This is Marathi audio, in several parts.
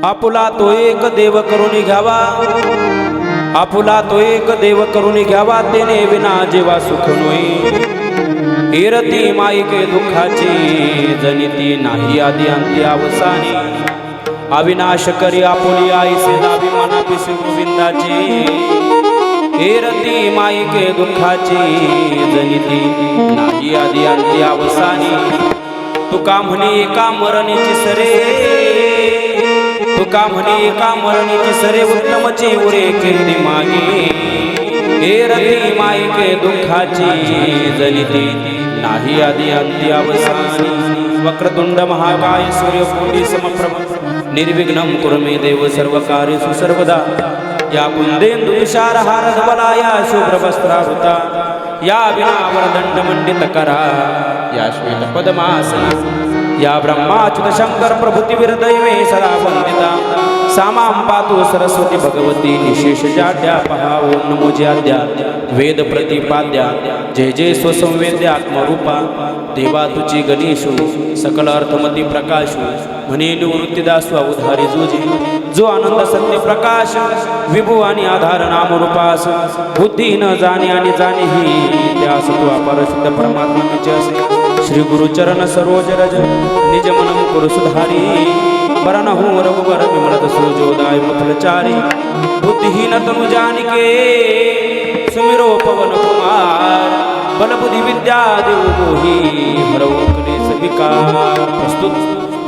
आपुला तो एक देव करून घ्यावा, आपुला तो एक देव करून घ्यावा, तेने विना जेवा सुख नोई। एरती माईके दुःखाची, जनिती नाही आदी अंती अवसानी। अविनाश करी आपुली आईसे दावी मना पिसी गोविंदाची। एरती माईके दुःखाची, जनिती नाही आदी अंती अवसानी। तुका म्हणे एका मरणीची सरे, तुका म्हणे एका मरणीची सरे, उत्तमची उरे कीर्ती मागे। एरती माईके दुःखाची, जनिती नाही आदी अंती अवसानी। वक्रतुंड महाकाय सूर्यकोटि समप्रभ, निर्विघ्नं कुरु मे देव सर्वकार्येषु सर्वदा। या कुंदेन्दु तुषारहार धवला, या शुभ्रवस्त्रावृता, या वीणावरदण्ड मंडितकरा, या श्वेत पद्मासना, या ब्रह्माच्युत शंकर प्रभृतिवीर दैवे सदा वंदिता। सामां पातु सरस्वती भगवती, निशेष जाड्या पहा ओम नमो ज्याद्या। वेद प्रतिपाद्या, जय जय स्वसंवेद्य आत्मरूपा। देवा तुझी गणेशु, सकल अर्थमती प्रकाशु, म्हणे निवृत्तीदासु अवधारी जोजी। जो आनंद सत्य प्रकाश, विभू आणि आधार नाम रूपास। बुद्धी न जाणे आणि जाणेही, त्यास तू अपार शुद्ध परमात्मा तुझे असे। श्री गुरु चरण सरोज रज, निज मन मुकुर सुधारी। बरन हूँ रघुबर विमलत सुजोदाय मुखचारी। बुद्धिहीन तनु जानिके, सुमिरो पवन कुमार। बल बुद्धि विद्या देव मोही, हरव क्लेश विकार। प्रस्तुत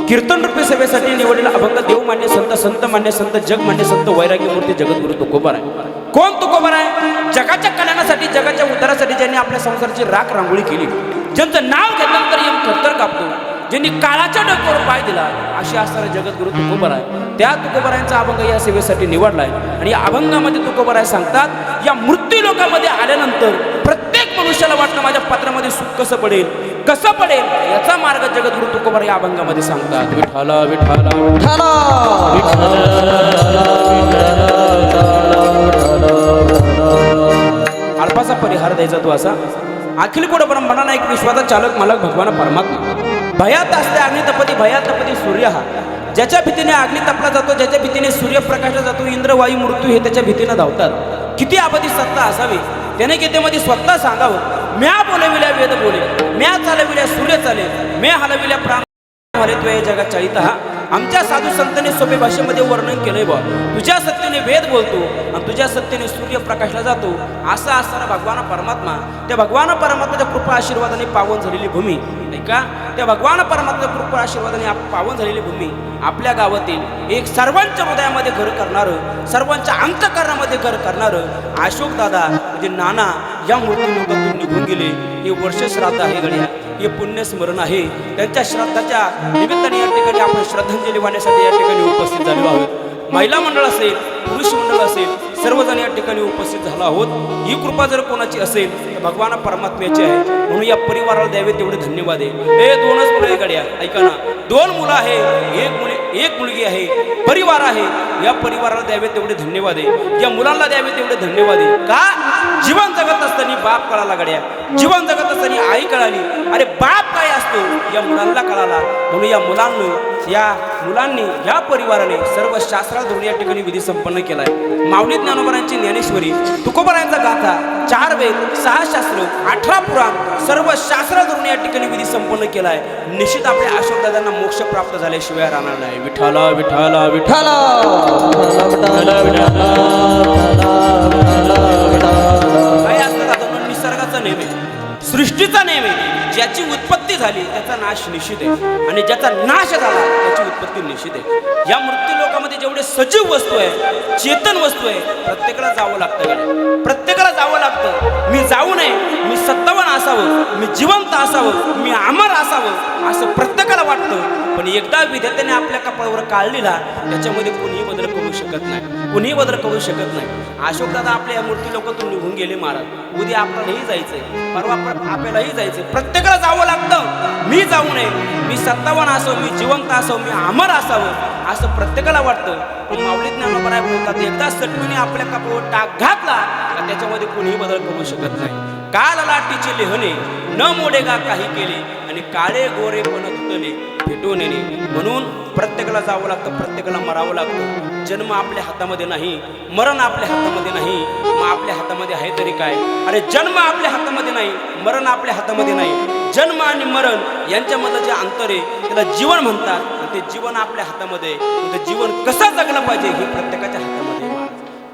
कीर्तन रूपी सेवेसाठी निवडलेला अभंग देवमान्य संत, संत मान्य संत, जगमान्य संत, वैराग्य मूर्ती जगद्गुरु तुकोबार आहे। कोण तुकोबार आहे? जगाच्या कल्याणासाठी, जगाच्या उद्धारासाठी ज्यांनी आपल्या संसाराची राख रांगोळी केली, ज्यांचं नाव घेतल्यानंतर यम थरथर कापतो, ज्यांनी काळाच्या डोक्यावर पाय दिला, असे असणारे जगद्गुरु तुकोबार आहे। त्या तुकोबारायांचा अभंग या सेवेसाठी निवडलाय। आणि या अभंगामध्ये तुकोबाराय सांगतात, या मृत्यू लोकामध्ये आल्यानंतर प्रत्येक मनुष्याला वाटतं माझ्या पात्रामध्ये सुख कसं पडेल, कसं पडेल, याचा मार्ग जगद्गुरु तुकोबार या अभंगामध्ये सांगतात। विठाला विठाला विठाला, अल्पासा परिहार द्यायचा तो असा। अखिल कोड ब्रह्मांड एक विश्वाचा चालक मालक भगवान परमात्मा। भयात असते अग्नितपती, भयात तपती सूर्य हा। ज्याच्या भीतीने अग्नी तपला जातो, ज्याच्या भीतीने सूर्यप्रकाशला जातो, इंद्र वायू मृत्यू हे त्याच्या भीतीने धावतात। किती अबधी सत्ता असावी, त्याने गीतेमध्ये स्वतः सांगावं, म्या बोलविल्या वेद बोले, म्या चालविल्या सूर्य चाले, म्या हलविल्या प्राण हले, तो जगात चाळीत हा। आमच्या साधू संतांनी सोपे भाषेमध्ये वर्णन केलंय बा, तुझ्या सत्तेने वेद बोलतो आणि तुझ्या सत्तेने सूर्य प्रकाशला जातो, असा असणारा भगवान परमात्मा। त्या भगवान परमात्माच्या कृपा आशीर्वादाने पावन झालेली भूमी नाही का, त्या भगवान परमात्माच्या कृपा आशीर्वादाने पावन झालेली भूमी आपल्या गावातील एक सर्वांच्या हृदयामध्ये घर करणारं, सर्वांच्या अंतःकरणामध्ये घर करणारं अशोक दादा म्हणजे नाना या मृत्यू लोकातून निघून गेले। हे वर्ष श्राद्ध आहे गड्या, हे पुण्यस्मरण आहे। त्यांच्या श्राद्धाच्या निमित्ताने या ठिकाणी आपण श्रद्धांजली वाहण्यासाठी या ठिकाणी उपस्थित झालो आहोत। महिला मंडळ असेल, पुरुष मंडळ असेल, सर्वजण या ठिकाणी उपस्थित झालो आहोत। ही कृपा जर कोणाची असेल तर भगवान परमात्म्याची आहे, म्हणून या परिवाराला द्यावे तेवढे धन्यवाद आहे। हे दोनच मुलं आहे गड्या, ऐका ना, दोन मुलं आहे, एक मुलगी आहे, परिवार आहे। या परिवाराला द्यावे तेवढे धन्यवाद आहे, या मुलांना द्यावे तेवढे धन्यवाद आहे। का? जीवन जगत असताना बाप कळाला गड्या, जीवन जगत असताना आई कळाली, अरे बाप काय असतो या मुलांना कळाला। म्हणून या मुलांनी या परिवाराने सर्व शास्त्रात धरून या ठिकाणी विधी संपन्न केलाय। माऊली ज्ञानोबारांची ज्ञानेश्वरी, तुकोबारांचा गाथा, 4 वेद, 6 शास्त्र, 18 पुराण, सर्व शास्त्र धरून या ठिकाणी विधी संपन्न केलाय। निश्चित आपल्या अशोकदादांना मोक्ष प्राप्त झाल्याशिवाय राहणार नाही। विठाला विठाला विठाला, काय असतं दादा? निसर्गाचा नेम आहे, सृष्टीचा नेम आहे। ज्याची उत्पत्ती झाली त्याचा नाश निश्चित आहे, आणि ज्याचा नाश झाला त्याची उत्पत्ती निश्चित आहे। या मृत्यू लोकामध्ये जेवढे सजीव वस्तू आहे, चेतन वस्तू आहे, प्रत्येकाला जावं लागतं, प्रत्येकाला जावं लागतं। मी जाऊ नये, मी सत्तावान असावं, मी जिवंत असावं, मी अमर असावं असं प्रत्येकाला वाटतं। पण एकदा विधात्याने आपल्या कपाळावर काढलेला त्याच्यामध्ये कोणीही बदल करू शकत नाही, कोणीही बदल करू शकत नाही। अशोकदादा आपल्या या मृत्यू लोकातून निघून गेले महाराज। उद्या आपल्यालाही जायचंय, परवा आपल्यालाही जायचंय, प्रत्येकाला जावं लागतं। मी जाऊ नये, मी सत्तावान असावं, मी जिवंत असावं, मी अमर असावं असं प्रत्येकाला वाटतं। पण माऊली ज्ञानोबा बोलतात, एकदा सटवीने आपल्या कपाळावर टाक घातला तर त्याच्यामध्ये कोणीही बदल करू शकत नाही। काल लाटीचे लेहने न मोडेगा काही केले, आणि काळे गोरे पण तुटले भेटून येणे. म्हणून प्रत्येकाला जावं लागतं, प्रत्येकाला मरावं लागतं. जन्म आपल्या हातामध्ये नाही, मरण आपल्या हातामध्ये नाही. मग आपल्या हातामध्ये आहे तरी काय? अरे जन्म आपल्या हातामध्ये नाही, मरण आपल्या हातामध्ये नाही. जन्म आणि मरण यांच्यामधलं जे अंतर आहे त्याला जीवन म्हणतात. ते जीवन आपल्या हातामध्ये, ते जीवन कसं जगलं पाहिजे हे प्रत्येकाच्या हातामध्ये.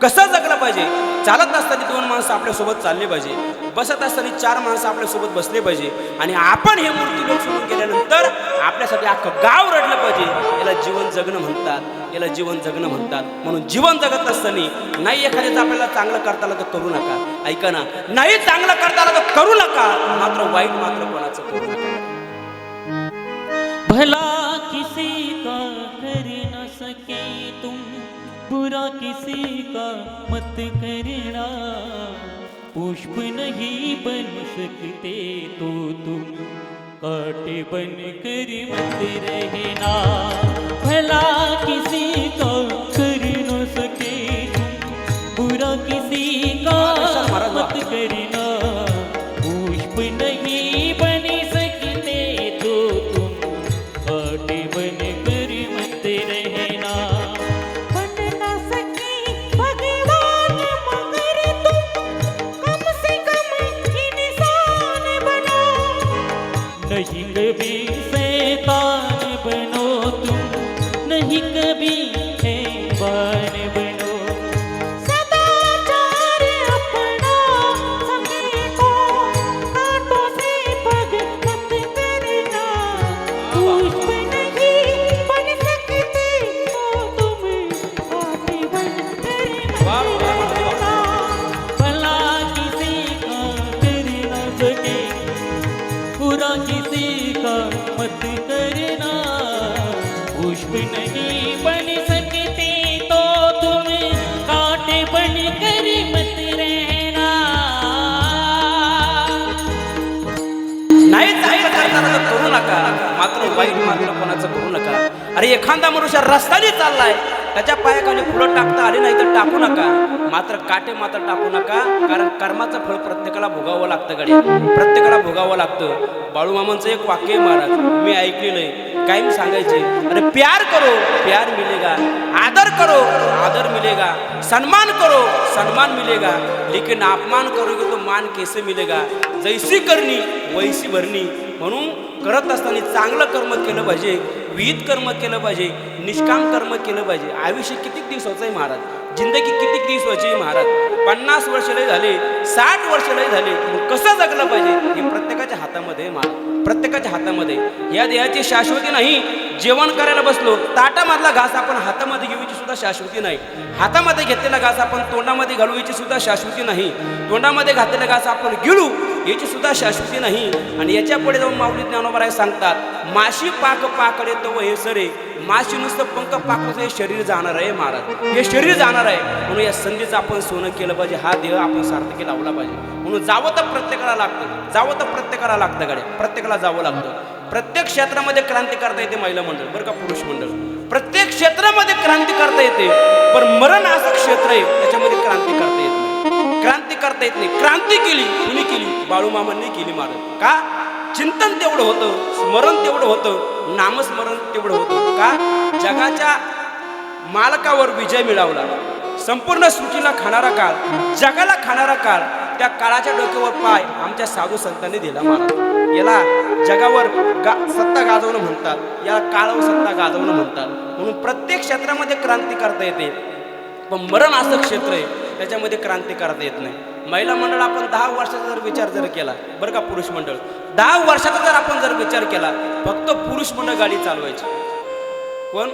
कसं जगलं पाहिजे? चालत असताना 2 माणसं आपल्यासोबत चालले पाहिजे, बसत असताना 4 माणसं आपल्यासोबत बसले पाहिजे. आणि आपण हे मूर्तीलोक सोडून गेल्यानंतर आपल्यासाठी अख्खं गाव रडलं पाहिजे. याला जीवन जगणं म्हणतात, याला जीवन जगणं म्हणतात. म्हणून जीवन जगत असताना नाही एखाद्याचं आपल्याला चांगलं करता आलं तर करू नका. ऐका ना, नाही चांगलं करता आलं तर करू नका, मात्र वाईट मात्र कोणाचं करू नका. भला किसी का कर न सके तुम, बुरा किसी का मत करना. पुष्प नहीं बन सकते तो तुम, कांटे बन कर मत रहना. भला किसी का कर न सके तुम, बुरा किसी का मत करना. पुष्प नहीं बन सकते तो तुम, कांटे बन कर मत रहना. नहीं कभी शैतान बनो तुम, नहीं कभी हैवान बनो. सदाचार अपना सके को, कांटों से पग मत करना. पुष्प नहीं बन सकते तो तुम, कांटे बन कर मत रहना. भला किसी का कर न सके, बुरा किसी का मत करना. पुष्प नहीं बन सकते तो तुम, कांटे बन कर मत रहना. नाही चांगलं करता आलं तर करू नका, मात्र वाईट मात्र कोणाचं करू नका. अरे एखादा मनुष्य रस्त्याने चाललाय, त्याच्या पायाखाली फुलं टाकता आली नाही तर टाकू नका, मात्र काटे मात्र टाकू नका. कारण कर्माचं फळ प्रत्येकाला भोगावं लागतं गड्या, प्रत्येकाला भोगावं लागतं. बाळूमामांचं एक वाक्य आहे महाराज, मी ऐकलेलं आहे, कायम सांगायचे. अरे प्यार करो प्यार मिलेगा, आदर करो आदर मिलेगा, सम्मान करो सम्मान मिलेगा, लेकिन अपमान करोगे तो मान कैसे मिलेगा. जैसी करणी वैसी भरणी. म्हणून करत असताना चांगलं कर्म केलं पाहिजे, विहित कर्म केलं पाहिजे, निष्काम कर्म केलं पाहिजे. आयुष्य किती दिवसाचं आहे महाराज, जिंदगी किती दिवसाची आहे महाराज. 50 वर्ष लय झाले, 60 वर्ष लय झाले, मग कसं जगलं पाहिजे हे प्रत्येकाच्या हातामध्ये आहे महाराज, प्रत्येकाच्या हातामध्ये. या देहाची शाश्वती नाही. जेवण करायला बसलो, ताटामधला घास आपण हातामध्ये घेऊची सुद्धा शाश्वती नाही. हातामध्ये घेतलेला घास आपण तोंडामध्ये घालू याची सुद्धा शाश्वती नाही. तोंडामध्ये घातलेला घास आपण गिळू याची सुद्धा शाश्वती नाही. आणि याच्या पुढे जाऊन माऊली ज्ञानोबा सांगतात, माशी पाक पाकडे तो हे सरे, माशी नुसतं पंख पाकून हे शरीर जाणार आहे महाराज, हे शरीर जाणार आहे. म्हणून या संधीचं आपण सोनं केलं पाहिजे, हा देह आपण सार्थकी लावला पाहिजे. म्हणून जावं तर प्रत्येकाला लागतं, जावं तर प्रत्येकाला लागतं गाड्या, प्रत्येकाला जावं लागतं. प्रत्येक क्षेत्रामध्ये क्रांती करता येते महिला मंडळ, बरं का पुरुष मंडळ, प्रत्येक क्षेत्रामध्ये क्रांती करता येते. पण मरण असं क्षेत्र आहे त्याच्यामध्ये क्रांती करता येत नाही, क्रांती करता येत नाही. क्रांती केली कुणी केली? बाळूमामांनी केली महाराज. का? चिंतन तेवढं होतं, स्मरण तेवढं होतं, नामस्मरण तेवढं होतं. का? जगाच्या मालकावर विजय मिळवला. संपूर्ण सृष्टीला खाणारा काळ, जगाला खाणारा काळ, त्या काळाच्या डोक्यावर पाय आमच्या साधू संतांनी दिला महाराज. याला जगावर सत्ता गाजवणं म्हणतात, याला काळावर सत्ता गाजवणं म्हणतात. म्हणून प्रत्येक क्षेत्रामध्ये क्रांती करता येते, पण मरण असं क्षेत्र आहे त्याच्यामध्ये क्रांती करता येत नाही. महिला मंडळ आपण 10 वर्षाचा जर विचार जर केला, बरं का पुरुष मंडळ 10 वर्षाचा जर आपण जर विचार केला, फक्त पुरुष मंडळ गाडी चालवायची. कोण?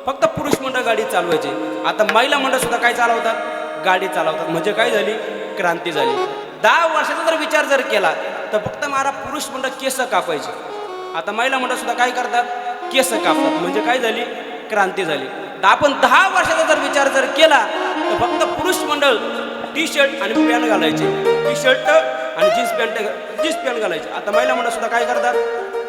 फक्त पुरुष मंडळ गाडी चालवायची. आता महिला मंडळ सुद्धा काय चालवतात? गाडी चालवतात. म्हणजे काय झाली? क्रांती झाली. 10 वर्षाचा जर विचार जर केला तर फक्त मारा पुरुष मंडळ केस कापायचे. आता महिला मंडळ सुद्धा काय करतात? केस कापतात. म्हणजे काय झाली? क्रांती झाली. तर आपण 10 वर्षाचा जर विचार जर केला तर फक्त पुरुष मंडळ टी शर्ट आणि पॅन्ट घालायचे, टी शर्ट आणि जीन्स पॅन्ट घालायचे. आता महिला मंडळ सुद्धा काय करतात?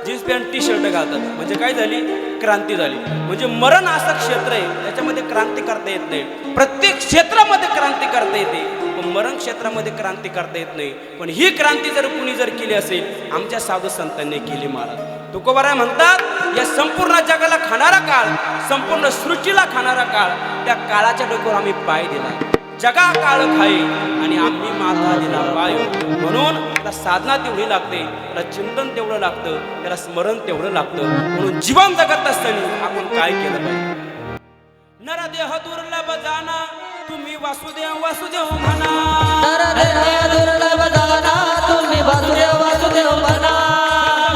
जीन्स पॅन्ट टी शर्ट घालतात. म्हणजे काय झाली? क्रांती झाली. म्हणजे मरण असं क्षेत्र आहे त्याच्यामध्ये क्रांती करता येत नाही. प्रत्येक क्षेत्रामध्ये क्रांती करता येते. पण मरण क्षेत्रामध्ये क्रांती करता येत नाही, पण ही क्रांती जर कुणी जर केली असेल आमच्या साधू संतांनी केली महाराज. तुकोबाराय म्हणतात या संपूर्ण जगाला खाणारा काळ, संपूर्ण सृष्टीला खाणारा काळ, त्या काळाच्या डोक्यावर आम्ही पाय दिला. जगा काळ खाई आणि आम्ही माथा दिला पाय. म्हणून त्याला साधना तेवढी लागते, त्याला चिंतन तेवढं लागतं, त्याला स्मरण तेवढं लागतं. म्हणून जीवन जगत असताना आपण काय केलं पाहिजे? नरदेह दुर्लभ जाना तुम्ही वासुदेव वासुदेव म्हणा. नरदेह दुर्लभ जाना तुम्ही वासुदेव वासुदेव म्हणा.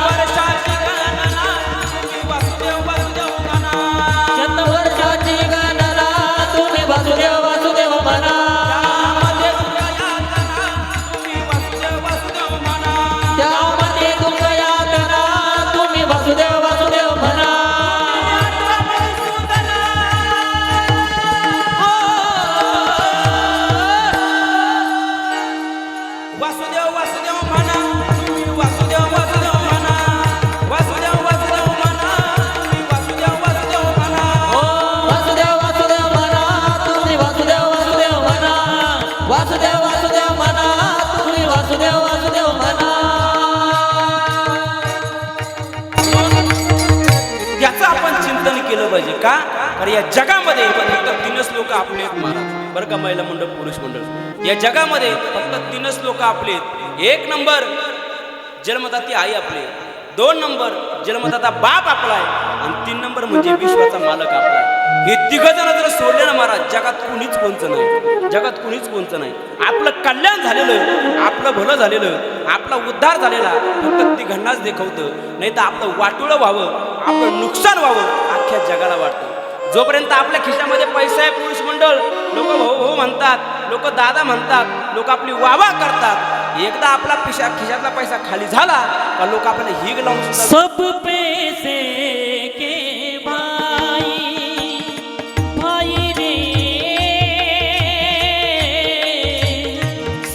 वर्षाची गणना तुम्ही वासुदेव वासुदेव म्हणा. शतवर्षाची गणना तुम्ही वासुदेव वासुदेव म्हणा. त्यामध्ये दुःखयातना तुम्ही वासुदेव वासुदेव म्हणा. त्यामध्ये दुःख यातना तुम्ही वासुदेव वासुदेव म्हणा. वासुदेव वासुदेव म्हणा तुम्ही वासुदेव वासुदेव म्हणा. वासुदेव वासुदेव म्हणा तुम्ही वासुदेव वासुदेव म्हणा. वासुदेव वासुदेव म्हणा तुम्ही वासुदेव वासुदेव म्हणा. वासुदेव वासुदेव म्हणा तुम्ही वासुदेव वासुदेव म्हणा. याचं आपण चिंतन केलं पाहिजे का? कारण या जगामध्ये फक्त 3च लोक आपले आहेत महाराज. बरं का, महिला मंडळ पुरुष मंडळ, या जगामध्ये फक्त 3च लोक आपले आहेत. 1 नंबर जन्मदाती आई आपली, 2 नंबर जन्मदाता बाप आपला आहे आणि 3 नंबर म्हणजे विश्वाचा मालक आपला आहे. हे 3 जण जर सोडले ना महाराज, जगात कुणीच कोणचं नाही, जगात कुणीच कोणचं नाही. आपलं कल्याण झालेलं, आपलं भलं झालेलं, आपला उद्धार झालेला फक्त तिघांनाच देखवतं. नाही तर आपलं वाटोळं व्हावं, आपलं नुकसान व्हावं अख्ख्या जगाला वाटतं. जोपर्यंत आपल्या खिशामध्ये पैसा आहे पुरुष मंडळ, लोक भाऊ भाऊ म्हणतात, लोक दादा म्हणतात, लोक आपली वावा करतात. एकदा आपला खिशातला पैसा खाली झाला का लोक आपल्याला हिग लावून सुद्धा सब पैसे के भाई भाई रे.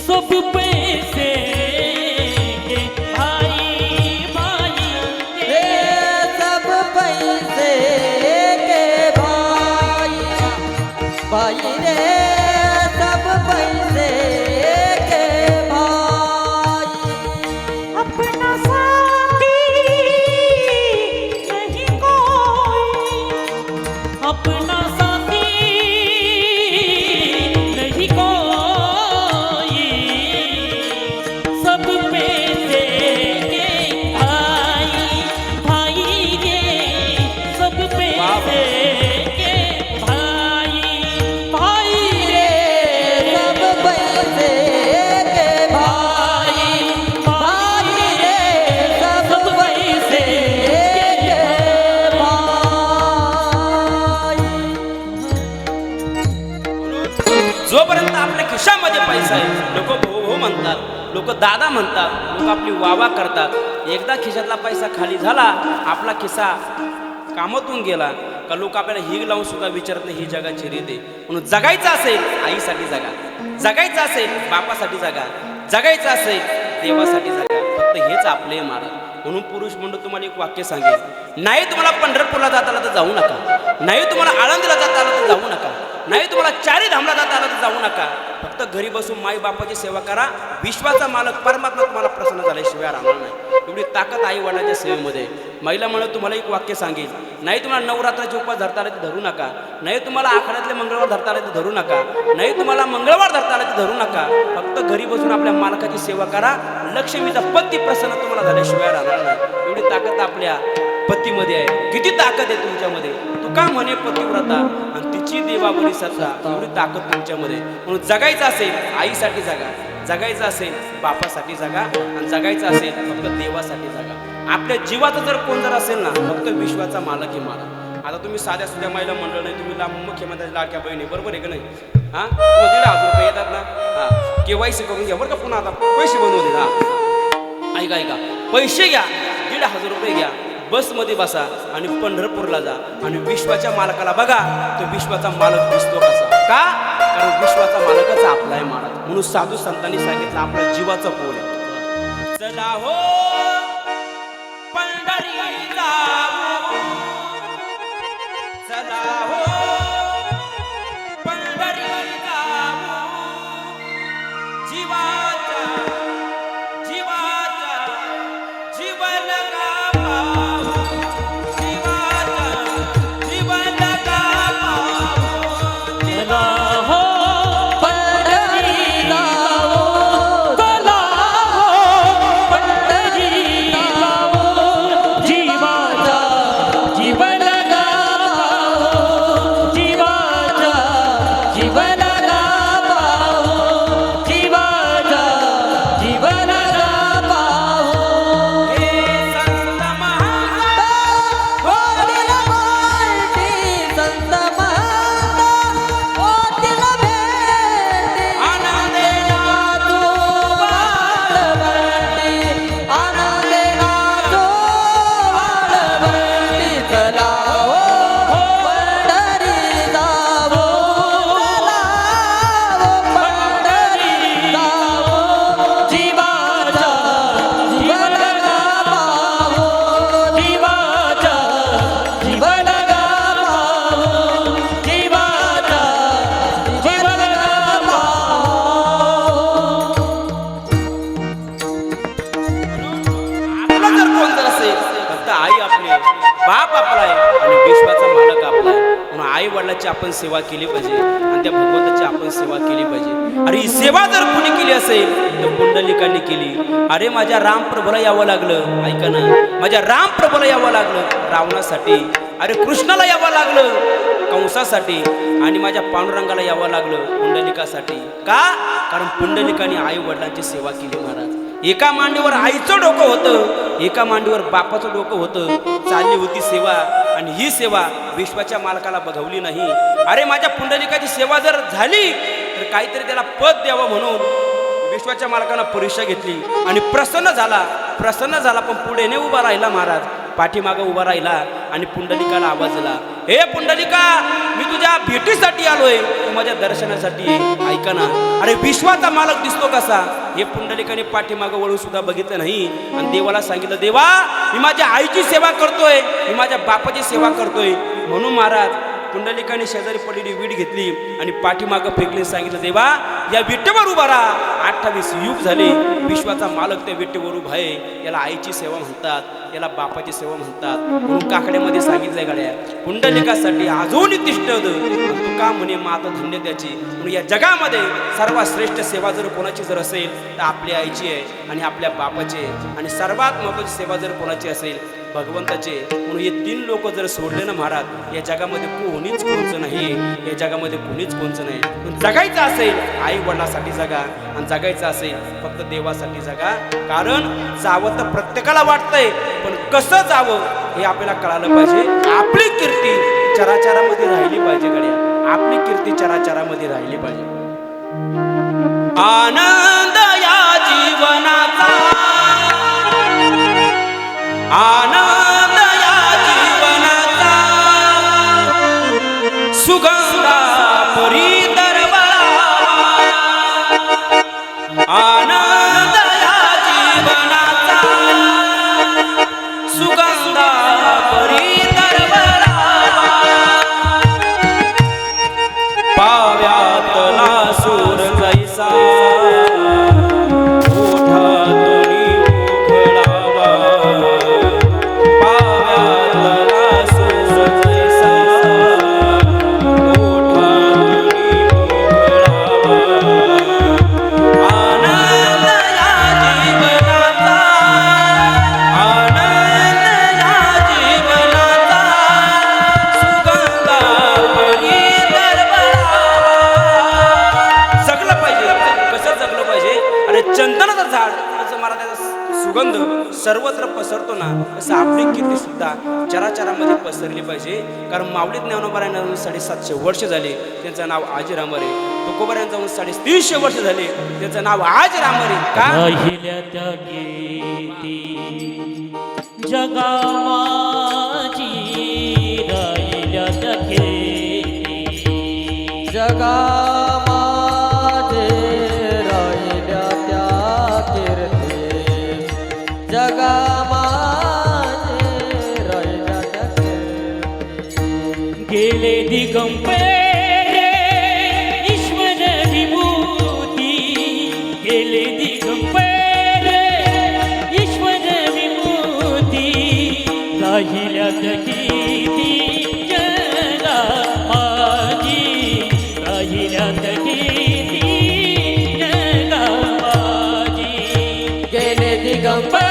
सब पैसे के भाई भाई रे. सब पैसे के भाई भाई रे. सब पैसे के भाई. अपना साथी नहीं कोई, अपना साथी नहीं कोई. सब पैसे के भाई भाई रे. सब पैसे के भाई भाई रे. सब पैसे के भाई भाई रे. सब पैसे के भाई. जोपर्यंत आपल्या खिशामध्ये पैसा आहे लोक भाऊ भाऊ म्हणतात, लोक दादा म्हणतात, लोक आपली वावा करतात. एकदा खिशातला पैसा खाली झाला, आपला खिसा कामातून गेला का लोक आपल्याला हिग लावून सुद्धा विचारत नाही. ही जगाची रीत आहे. म्हणून जगायचं असेल आईसाठी जगा, जगायचं असेल बापासाठी जगा, जगायचं असेल देवासाठी जगा. फक्त हेच आपले महाराज. म्हणून पुरुष म्हणून तुम्हाला एक वाक्य सांगेल, नाही तुम्हाला पंढरपूरला जाता आलं तर जाऊ नका, नाही तुम्हाला आळंदीला जाता आलं तर जाऊ नका, नाही तुम्हाला 4 धामला जाता आलं तर जाऊ नका. फक्त घरी बसून माई बापाची सेवा करा. विश्वाचा मालक परमात्मा तुम्हाला प्रसन्न झाल्याशिवाय राहणार नाही. एवढी ताकद आई वडिलांच्या सेवेमध्ये. महिला म्हणून तुम्हाला एक वाक्य सांगेल, नाही तुम्हाला नवरात्राचे उपवास धरता आले तर धरू नका, नाही तुम्हाला आखाड्यातले मंगळवार धरता आले तर धरू नका, नाही तुम्हाला मंगळवार धरता आले तर धरू नका. फक्त घरी बसून आपल्या मालकाची सेवा करा. लक्ष्मीचा पती प्रसन्न तुम्हाला झाल्याशिवाय राहणार नाही. एवढी ताकद आपल्या पतीमध्ये आहे. किती ताकद आहे तुमच्यामध्ये. तू का म्हणे पतिव्रता आणि तिची देवावरी सत्ता. एवढी ताकद तुमच्यामध्ये. म्हणून जगायचं असेल आईसाठी जगा, जगायचं असेल बापासाठी जगा, आणि जगायचं असेल फक्त देवासाठी जगा. आपल्या जीवाचं जर कोण जर असेल ना, फक्त विश्वाचा मालक आहे मला. आता तुम्ही साध्या सुद्धा महिला मंडळ नाही, तुम्ही मुख्यमंत्री लाडक्या बहिणी बरोबर आहे का नाही? हां, 1,500 रुपये येतात ना. हां, KYC करून घ्या बरं का. पुन्हा आता पैसे बनवून दे. हां, ऐका, पैसे घ्या, 1,500 रुपये घ्या, बसमध्ये बसा आणि पंढरपूरला जा आणि विश्वाच्या मालकाला बघा. तो विश्वाचा मालक दिसतो कसा का? कारण विश्वाचा मालकच आपला आहे महाराज. म्हणून साधू संतांनी सांगितलं आपल्या जीवाचा पोल आहे. चला हो पंढरी जाऊ, चला हो पंढरी जाऊ, आई आपली बाप आपला आहे आणि विश्वाचा मालक आपला आहे. म्हणून आई वडिलांची आपण सेवा केली पाहिजे आणि त्या भगवंताची आपण सेवा केली पाहिजे. अरे ही सेवा जर कुणी केली असेल तर पुंडलिकांनी केली. अरे माझ्या रामप्रभूला यावं लागलं, ऐका ना, माझ्या रामप्रभूला यावं लागलं रावणासाठी, अरे कृष्णाला यावं लागलं कंसासाठी, आणि माझ्या पांडुरंगाला यावं लागलं पुंडलिकासाठी. का? कारण पुंडलिकाने आई वडिलांची सेवा केली महाराज. एका मांडीवर आईचं डोकं होतं, एका मांडीवर बापाचं डोकं होतं. चालली होती सेवा आणि ही सेवा विश्वाच्या मालकाला बघवली नाही. अरे माझ्या पुंडलिकाची सेवा जर झाली तर काहीतरी त्याला पद द्यावं म्हणून विश्वाच्या मालकानं परीक्षा घेतली आणि प्रसन्न झाला पण पुढे नाही उभा राहिला महाराज, पाठीमागं उभा राहिला आणि पुंडलिकाला आवाज दिला, हे पुंडलिका, मी तुझ्या भेटीसाठी आलोय, तू माझ्या दर्शनासाठी ये. ऐका ना, अरे विश्वाचा मालक दिसतो कसा, हे पुंडलिकाने पाठीमागं वळून सुद्धा बघितलं नाही आणि देवाला सांगितलं, देवा मी माझ्या आईची सेवा करतोय, मी माझ्या बापाची सेवा करतोय. म्हणून महाराज पुंडलिकाने शेजारी पडलेली वीट घेतली आणि पाठीमागं फेकली, सांगितलं, देवा या विटेवर उभा राहा. 28 युग झाले विश्वाचा मालक त्या विटेवर उभा आहे. याला आईची सेवा म्हणतात, याला बापाची सेवा म्हणतात. म्हणून काकड्यामध्ये सांगितलंय गाड्या, पुंडलिकासाठी अजूनही तिष्ठत तू का म्हणे माता धन्य त्याची. म्हणून या जगामध्ये सर्वात श्रेष्ठ सेवा जर कोणाची जर असेल तर आपल्या आईची आहे आणि आपल्या बापाची आहे, आणि सर्वात महत्त्वाची सेवा जर कोणाची असेल भगवंताचे. म्हणून हे 3 लोक जर सोडले ना महाराज, या जगामध्ये कोणीच कोणचं नाही, या जगामध्ये कोणीच कोणचं नाही. पण जगायचं असेल आई वडिलासाठी जगा आणि जगायचं असेल फक्त देवासाठी जगा. कारण जावं तर प्रत्येकाला वाटतंय, पण कसं जावं हे आपल्याला कळालं पाहिजे. आपली कीर्ती चराचरामध्ये राहिली पाहिजे गड्या, आपली कीर्ती चराचरामध्ये राहिली पाहिजे. आनंद या जीवनाचा, आनंद या जीवनाचा, सुगंधा परी दरवळावा. आनंद या जीवनाचा, सुगंधा परी दरवळावा. पाव्यातला सूर जैसा चंदनाचं झाड जसं मला त्याचा सुगंध सर्वत्र पसरतो ना, तसं आपली कीर्ती सुद्धा चराचरामध्ये पसरली पाहिजे. कारण माऊली ज्ञानोबा यांना 750 वर्ष झाले, त्यांचं नाव आजीरामरे. तुकोबा यांना 350 वर्ष झाले, त्यांचं नाव आजीरामरे. का? राहिल्या त्या कीर्ती जगा माझी, राहिल्या त्या कीर्ती जगा जगा माझे राहिल्या त्या कीर्ती. गेले दिगंबरे ईश्वर विभूती, गेले दिगंबरे ईश्वर विभूती, राहिल्या त्या कीर्ती जगा माझी, राहिल्या त्या कीर्ती जगा माझी. गेले दिगंबरे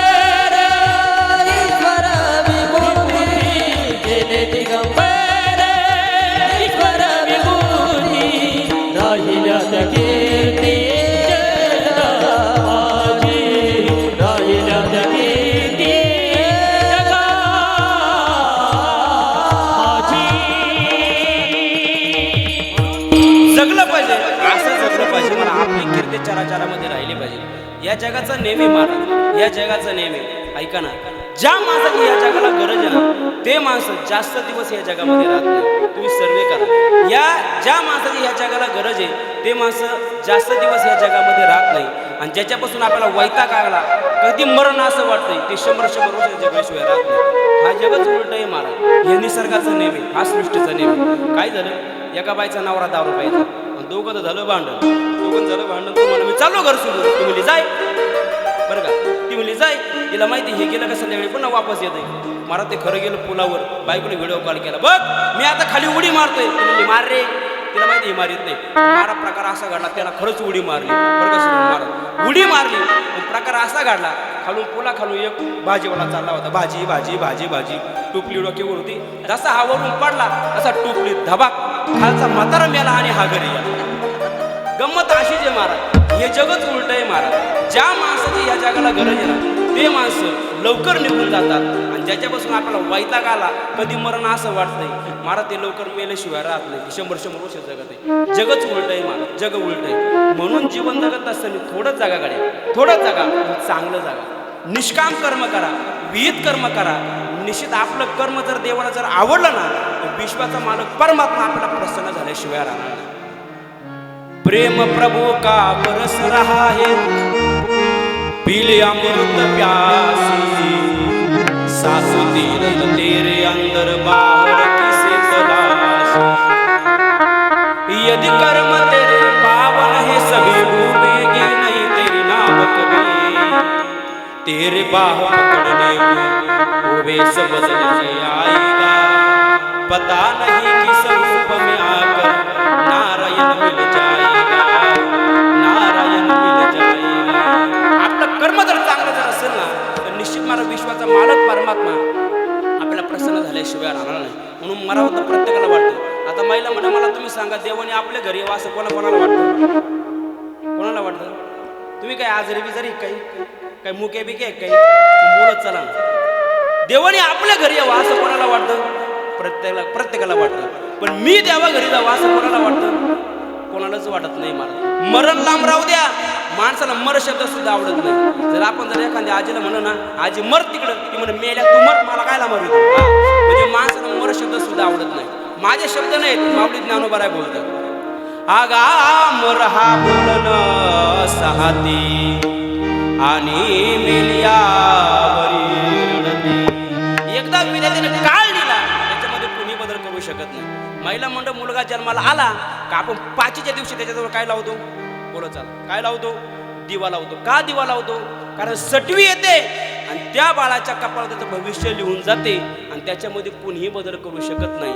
चराचरामध्ये राहिले पाहिजे. या जगाचा नेहमी महाराज, या जगाचा नेहमी ऐका ना, ज्या माणसाची या जगाला गरज आहे ना ते माणसं जास्त दिवस या जगामध्ये राहत नाही. तुम्ही सर्वे करा, या ज्या माणसाची या जगाला गरज आहे ते माणसं जास्त दिवस या जगामध्ये राहत नाही. आणि ज्याच्यापासून आपल्याला वैताग आला, कधी मरण असं वाटतंय, ते 100 वर्ष जगाशिवाय राहत नाही. हा जगच उलट आहे महाराज, हे निसर्गाचा नेहमी, हा सृष्टीचा नेहमी. काय झालं, एका बाईचा नवरा दारू प्यायचा आणि दोघं झालं भांडण, तुम्हाला मी चाललो घर सोडून, तुम्ही जाय बरं का. ती म्हणली जाय, तिला माहिती हे गेलं का संध्याकाळी पुन्हा वापस येते. मला ते खरं गेलं पुलावर, बायकोने व्हिडिओ कॉल केला, बघ मी आता खाली उडी मारतोय. ती म्हणली मार रे, तिला माहिती ही मारित नाही. मारा प्रकार असा घडला, त्याला खरंच उडी मारली, बरं का सोडून मारा उडी मारली. प्रकार असा घडला, खालून पुला खालून एक भाजीवाला चालला होता, भाजी भाजी भाजी भाजी, टोपली डोक्यावर होती. जसा हा वरून पडला तसा टोपली धबाक, खालचा म्हातारा मेला आणि हा घरी आला. गंमत अशीच आहे महाराज, हे जगच उलट आहे महाराज. ज्या माणसाची या जगाला गरज आहे ना ते माणसं लवकर निघून जातात, आणि ज्याच्यापासून आपल्याला वैताग आला, कधी मरण असं वाटतंय महाराज, ते लवकर मेल्याशिवाय राहत नाही. 100-100 वर्ष जगत आहे. जगच उलट आहे महाराज, जग उलट आहे. म्हणून जीवन जगत असताना थोडंच जागा काढा, थोडंच जागा, चांगलं जागा, निष्काम कर्म करा, विहित कर्म करा. निश्चित आपलं कर्म जर देवाला जर आवडलं ना, तर विश्वाचा मालक परमात्मा आपल्याला प्रसन्न झाल्याशिवाय राहणार नाही. प्रेम प्रभु का बरस रहा है, पीले अमृत प्यासी, सासु तीरथ तेरे अंदर बाहर किसे तलाश. यदि कर्म तेरे पावन है सभी डूबेगी नहीं तेरी नाव कभी. तेरे बाह पकड़ने को वो वेश बदल के आएगा, पता नहीं किस रूप में आकर नारायण मिल जाएगा, नारायण मिल जाएगा. आपलं कर्म जर चांगलं जर असेल ना, तर निश्चित मला विश्वाचा मालक परमात्मा आपल्याला प्रसन्न झाल्याशिवाय राहणार नाही. म्हणून मला होतं प्रत्येकाला वाटतं. आता महिला म्हणा, मला तुम्ही सांगा, देवाने आपल्या घरी यावं असं कोणाला वाटतं? कोणाला वाटतं? तुम्ही काय आजारी बिजारी काही मुके बिके काही बोलत चला. देवाने आपल्या घरी यावं असं कोणाला वाटतं? प्रत्येकाला वाटतं. पण मी देवा घरी जावं असं कोणाला वाटतं? कोणालाच वाटत नाही. मला मरण लांब राहू द्या, माणसाला मर शब्द सुद्धा आवडत नाही. जर आपण जर एखाद्या आजीला म्हणू ना, आजी मर तिकडं, ती म्हणे मेल्या तू मर, मला कायला मरू. म्हणजे माणसाला मर शब्द सुद्धा आवडत नाही. माझे शब्द नाहीत, माऊली ज्ञानोबा बोलतात. आगा मर हा बोलन सहाती आणि मेलियावरी रडती. एकदा विधात्याने काळ दिला, त्याच्यामध्ये कुणी बदल करू शकत नाही. महिला मंडळ मुलगा जन्माला आला का आपण 5च्या दिवशी त्याच्याजवळ काय लावतो? बोलत चाल, काय लावतो? दिवा लावतो. का दिवा लावतो? कारण सटवी येते आणि त्या बाळाच्या कपाळात त्याचं भविष्य लिहून जाते, आणि त्याच्यामध्ये कुणीही बदल करू शकत नाही.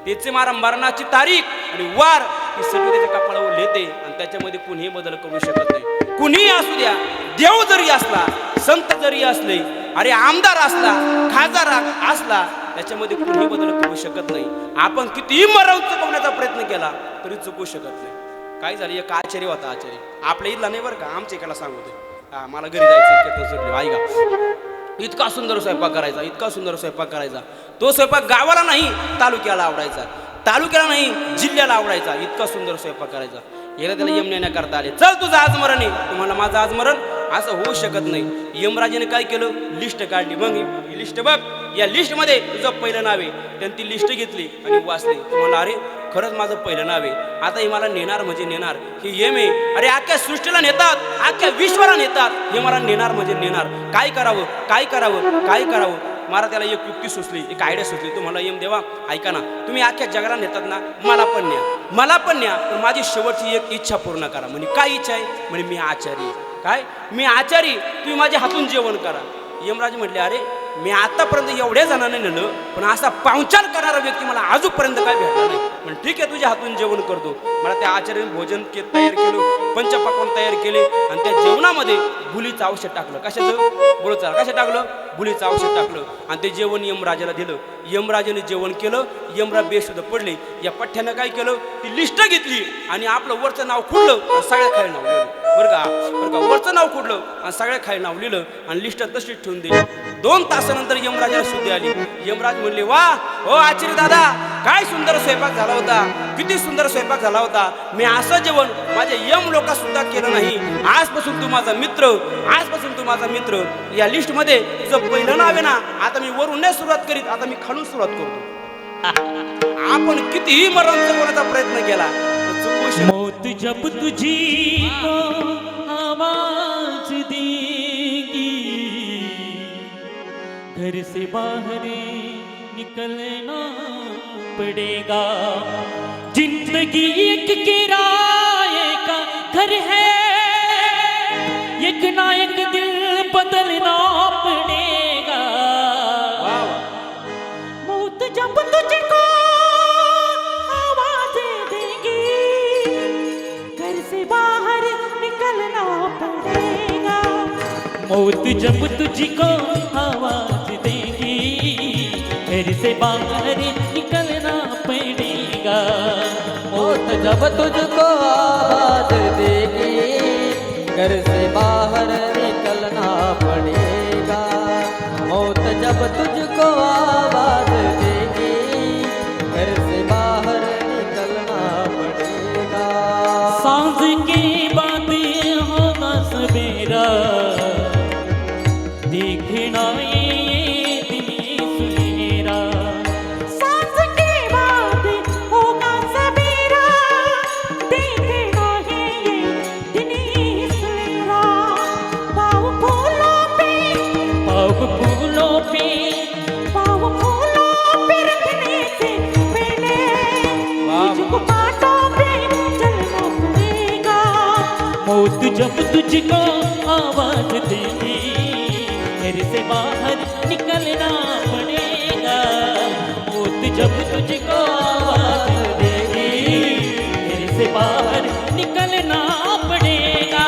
त्याचे मारा मरणाची तारीख आणि वार ही सटवी त्याच्या कपाळावर लिहिते, आणि त्याच्यामध्ये कुणीही बदल करू शकत नाही. कुणीही असू द्या, देव जरी असला, संत जरी असले, अरे आमदार असला, खासदार असला, त्याच्यामध्ये कुणीही बदल करू शकत नाही. आपण कितीही मरण चुकवण्याचा प्रयत्न केला तरी चुकू शकत नाही. काय झालं, एक आचार्य होता, आचार्य आपल्या इथला नाही बरं का, आमच्या एकाला सांगतो, मला घरी जायचं, ऐका, इतका सुंदर स्वयंपाक करायचा, इतका सुंदर स्वयंपाक करायचा. तो स्वयंपाक गावाला नाही तालुक्याला आवडायचा, तालुक्याला नाही जिल्ह्याला आवडायचा. इतका सुंदर स्वयंपाक करायचा. याला त्याला यम नेण्याकरता आले, चल तुझं आज मरण आहे. तुम्हाला माझं आज मरण असं होऊ शकत नाही. यमराजाने काय केलं, लिस्ट काढली. मग ही लिस्ट बघ, या लिस्टमध्ये तुझं पहिलं नाव आहे. त्यांनी ती लिस्ट घेतली आणि वाचली. तुम्हाला अरे खरंच माझं पहिलं नाव आहे, आता हे मला नेणार म्हणजे नेणार, हे यम आहे. अरे अख्ख्या सृष्टीला नेतात, अख्ख्या विश्वाला नेतात, हे मला नेणार म्हणजे नेणार. काय करावं, काय करावं, काय करावं. मला त्याला एक युक्ती सुचली, एक आयडिया सुचली. तुम्हाला यम देवा ऐका ना, तुम्ही अख्ख्या जगाला नेतात ना, मला पण न्या, मला पण न्या, पण माझी शेवटची एक इच्छा पूर्ण करा. म्हणजे काय इच्छा आहे? म्हणे मी आचारी. काय? मी आचारी, तुम्ही माझ्या हातून जेवण करा. यमराज म्हटले, अरे मी आतापर्यंत एवढ्या जणांना नेलं, पण असा पाहुणचार करणारा व्यक्ती मला अजूनपर्यंत काय भेटला नाही. पण ठीक आहे, तुझ्या हातून जेवण करतो. मला त्या आचार्याने भोजन तयार केलं, पंचपक्वान्न तयार केले, आणि त्या जेवणामध्ये भुलीचं औषध टाकलं. कशाचं? बोलत चला, कशा टाकलं? भुलीचं औषध टाकलं, आणि ते जेवण यमराजाला दिलं. यमराजाने जेवण केलं, यमराज बेशुद्ध पडले. या पठ्ठ्यानं काय केलं, ती लिस्ट घेतली आणि आपलं वरचं नाव खुडलं, सगळ्या खाली नाव लिहिलं. बरं का, वरचं नाव खुडलं आणि सगळ्या खाली नाव लिहिलं, आणि लिस्ट तशीच ठेवून दिली. 2 तासानंतर यमराजाला शुद्धी आली. यमराज म्हणले, वा हो आचार्य दादा, काय सुंदर स्वयंपाक झाला होता, किती सुंदर स्वयंपाक झाला होता. मी असं जेवण माझ्या यम लोका सुद्धा केलं नाही. आजपासून तू माझा मित्र, आजपासून तू माझा मित्र. या लिस्टमध्ये तुझं पहिलं नाव आहे ना, आता मी वरून नाही सुरुवात करीत, आता मी खालून सुरुवात करतो. आपण कितीही मरण चुकवण्याचा प्रयत्न केला, मौत जब तुझी को आवाज देगी, घर से बाहर निकलना पड़ेगा. जिंदगी एक किराए का घर है, एक ना एक दिल बदलना पड़ेगा। मौत जब तुझको आवाज देगी, घर से बाहर निकलना पड़ेगा। मौत जब तुझको आवाज देगी, घर से बाहर निकलना पड़ेगा। मौत जब तुझको आवाज देगी, घर से बाहर निकलना पड़ेगा। मौत जब तुझको आवाज देगी, घर से बाहर निकलना पड़ेगा। सांझ की बातें होगा सवेरा, देखना ये दिन सुनहरा। सांस के बाद होगा सवेरा, देखना है ये दिन सवेरा। पाँव फूलों पे अब फूलों पे रखने से पहले तुझको कांटों पे चलना पड़ेगा। मौत जब तुझको आवाज देगी, घर से बाहर निकलना पड़ेगा। मौत जब तुझको आवाज देगी, घर से बाहर निकलना पड़ेगा।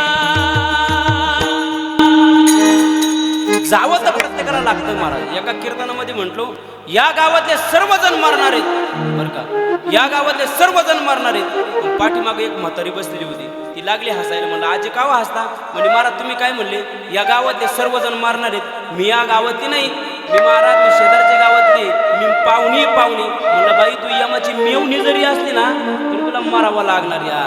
जावं तर प्रत्येकाला लागतं महाराज. एका कीर्तनामध्ये म्हटलो, या गावातले सर्वजण मरणार आहेत बरं का, या गावातले सर्वजण मरणार आहेत. पाठीमागे एक म्हातारी बसलेली होती, ती लागली हसायला. म्हणलं आजी का हसता? म्हणजे महाराज तुम्ही काय म्हणले? या गावातले सर्वजण मरणार आहेत. मी या गावातली नाही, मी महाराज मी शेजारच्या गावातली, मी पाहुणी. म्हणलं बाई तू यमाची मेवणी जरी असली ना तरी तुला मरावं लागणार. या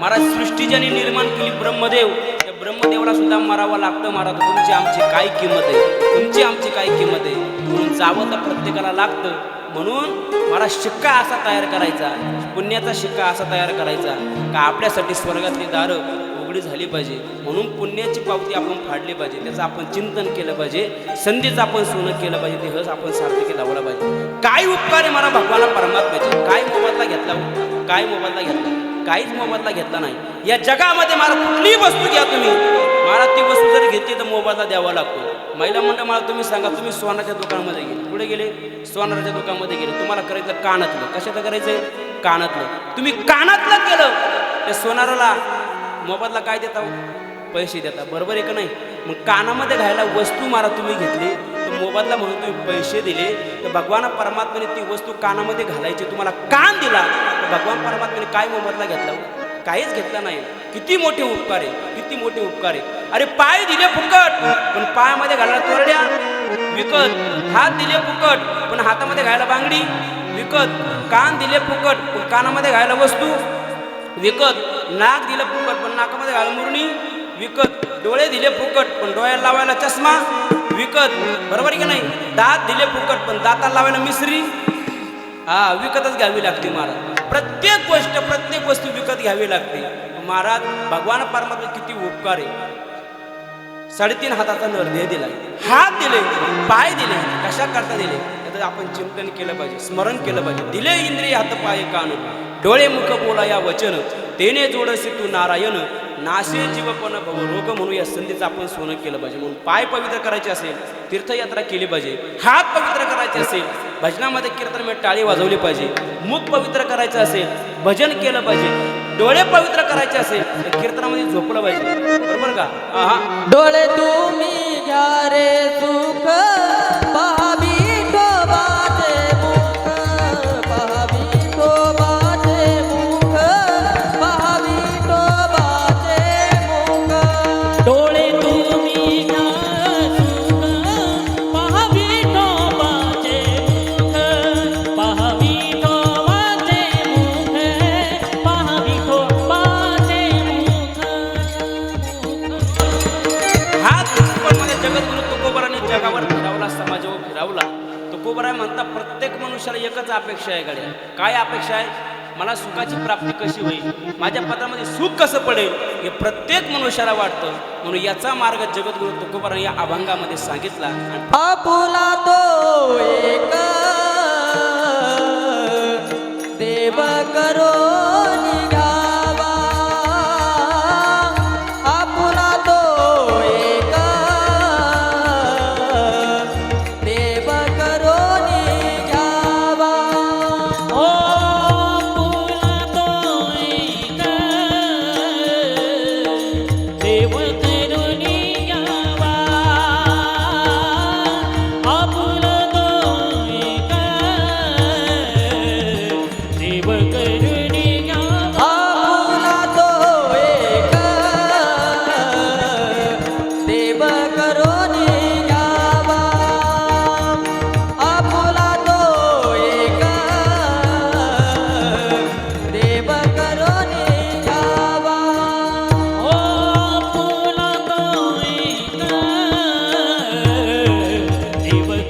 महाराज सृष्टी ज्याने निर्माण केली ब्रह्मदेव, त्या ब्रह्मदेवाला सुद्धा मरावं लागतं. महाराज तुमची आमची काय किंमत आहे, तुमची आमची काय किंमत आहे. म्हणून जावं तर प्रत्येकाला लागतं. म्हणून मला शिक्का असा तयार करायचा, पुण्याचा शिक्का असा तयार करायचा का आपल्यासाठी स्वर्गातली दारं उघडी झाली पाहिजे. म्हणून पुण्याची पावती आपण फाडली पाहिजे, त्याचं आपण चिंतन केलं पाहिजे, संधीचं आपण सोनं केलं पाहिजे, ते हस आपण सार्थकी लावलं पाहिजे. काय उपकार आहे मला भगवाना परमात्म्याचे. काय मोबदला घेतला, काय मोबदला घेतला? काहीच मोबदला घेतला नाही. या जगामध्ये मला कुठलीही वस्तू घ्या तुम्ही, मला ती वस्तू जरी घेतली तर मोबदला द्यावा लागतो. महिला म्हणतं मला तुम्ही सांगा, तुम्ही सोनाच्या दुकानामध्ये गेले, कुठे गेले? सोनाराच्या दुकानामध्ये गेले. तुम्हाला करायचं कानातलं. कशाचं करायचंय? कानातलं. तुम्ही कानातलं केलं त्या सोनाराला मोबदला काय देता? पैसे देता. बरोबर आहे का नाही? मग कानामध्ये घालायला वस्तू मारा तुम्ही घेतली तर मोबदला म्हणून तुम्ही पैसे दिले, तर भगवान परमात्म्याने ती वस्तू कानामध्ये घालायची तुम्हाला कान दिला, तर भगवान परमात्म्याने काय मोबदला घेतला? काहीच घेतला नाही. किती मोठे उपकार आहे, किती मोठे उपकार आहे. अरे पाय दिले फुकट पण पायामध्ये घालायला तोरड्या विकत, हात दिले फुकट पण हातामध्ये घालायला बांगडी विकत, कान दिले फुकट पण कानामध्ये घालायला वस्तू विकत, नाक दिलं फुकट पण नाकामध्ये घालायला मुरणी विकत, डोळे दिले फुकट पण डोळ्याला लावायला चष्मा विकत. बरोबर आहे की नाही? दात दिले फुकट पण दाताला लावायला मिसरी विकतच घ्यावी लागते. महाराज प्रत्येक गोष्ट, प्रत्येक वस्तू विकत घ्यावी लागते. महाराज भगवान परमात्मा किती उपकार आहे. 3.5 हाताचा नरदेह दिला, हात दिले, पाय दिले, कशा करता दिले त्याचं आपण चिंतन केलं पाहिजे, स्मरण केलं पाहिजे. दिले इंद्रिय हात पाय कान, डोळे मुख बोला या वचन, तेने जोडसी तू नारायण, नाशे जीवपण भव रोग म्हणून या संधीचं आपण सोनं केलं पाहिजे. म्हणून पाय पवित्र करायचे असेल तीर्थयात्रा केली पाहिजे, हात पवित्र करायचे असेल भजनामध्ये कीर्तनामध्ये टाळी वाजवली पाहिजे, मुख पवित्र करायचं असेल भजन केलं पाहिजे, डोळे पवित्र करायचे असेल तर कीर्तनामध्ये झोपलं पाहिजे. बरोबर का? डोळे तुम्ही घ्या रे सुख पाहावी ठोबाचे मुख, पाहावी ठोबाचे मुख, पाहावी ठोबाचे मुख. डोळे तुम्ही घ्या सुख पाहावी ठोबाचे मुख, पाहावी ठोबाचे मुख, पाहावी ठोबाचे मुख. हात मध्ये जगद्गुरु तुकोबराने जगावर फिरावला, समाजावर फिरावला. तुकोबरा म्हणता प्रत्येक मनुष्याला एकच अपेक्षा आहे गड्या. काय अपेक्षा आहे? मला सुखाची प्राप्ती कशी होईल, माझ्या पदामध्ये सुख कसं पडेल हे प्रत्येक मनुष्याला वाटतं. म्हणून याचा मार्ग जगद्गुरु तुकोबराने या अभंगामध्ये सांगितला. आपुला तो एक देव करो निघावा, आपुला तो एक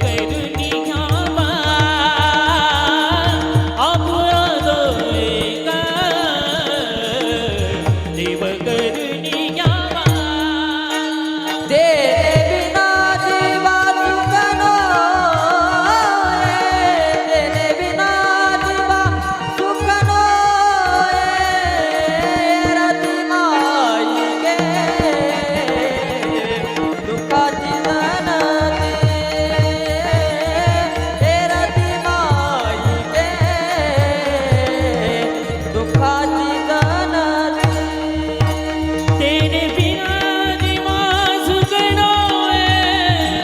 करुणी घ्यावा आपला जो एका देव करुणी घ्यावा देणे बिना जीवा सुखनो देणे बिना जीवा सुखनो रती माई गे दुःखाची जननी रती माई गे दुःखाची जननी तेरे बिना जीवा सुखनो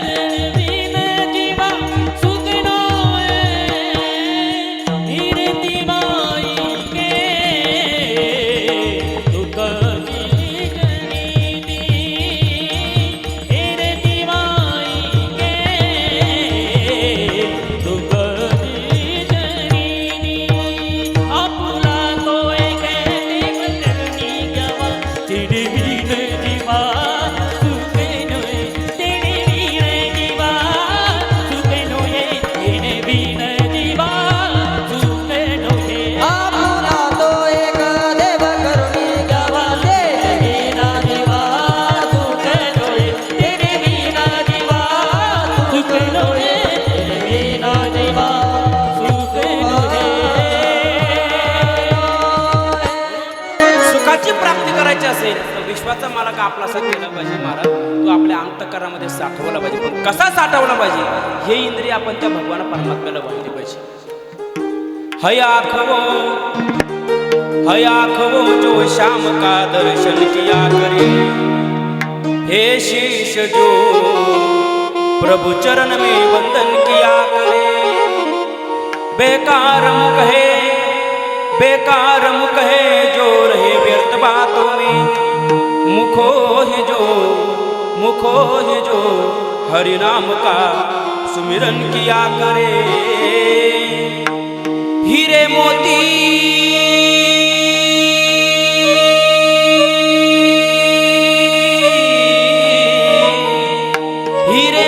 तेरे बिना जीवा सुखनो हिरती माई के दुःखाची जननी हिरती माई के दुःखाची जननी आपला तो एक देव करुणी घ्यावा तेरे बिन जीवा सुखे नये तेरे बिन जीवा सुखे नये तेरे बिन जीवा सुखे नये आपला तो एक देव करुणी घ्यावा तेरे बिन जीवा सुखे नये तेरे बिन जीवा सुखे नये तेरे बिन जीवा सुखे नये सुखाची प्राप्ती करायची असेल तर विश्वाचा मालक आपला असा केला पाहिजे महाराज. तो आपल्या अंतःकरणामध्ये साठवला पाहिजे. पण कसा साठवला पाहिजे हे इंद्रिय आपण त्या भगवान परमात्म्याला वाहिली पाहिजे. हयाखवो जो श्याम का दर्शन किया करे हे शीश जो प्रभु चरण में वंदन किया करे बेकार मुख है जो रहे व्यर्थ बातों में मुखो है जो हरि नाम का सुमिरन किया करे हीरे